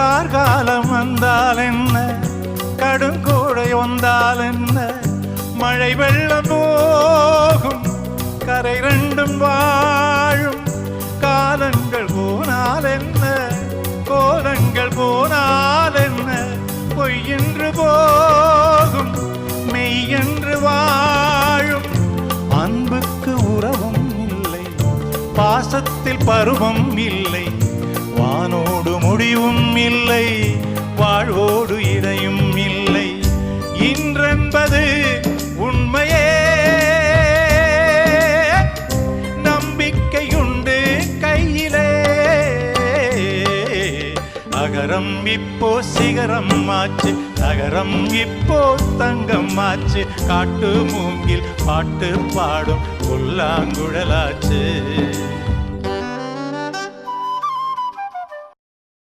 கார்காலம் வந்தால் என்ன, கடுங்கோடை வந்தால் என்ன, மழை வெள்ளம் போகும் கரை ரெண்டும் வாழும். காலங்கள் போனால் என்ன, கோலங்கள் போனால் என்ன, பொய்யென்று போகும் மெய்யென்று வாழும். அன்புக்கு உறவும் இல்லை, பாசத்தில் பருவம் இல்லை, வானோடு முடிவும் இல்லை, வாழ்வோடு இடையும் இல்லை. இன்றென்பது உண்மையே, நம்பிக்கையுண்டு கையிலே. அகரம் இப்போ சிகரம் ஆச்சு, நகரம் இப்போ தங்கம் ஆச்சு. காட்டு மூங்கில் பாட்டு பாடும் புல்லாங்குழலாச்சு.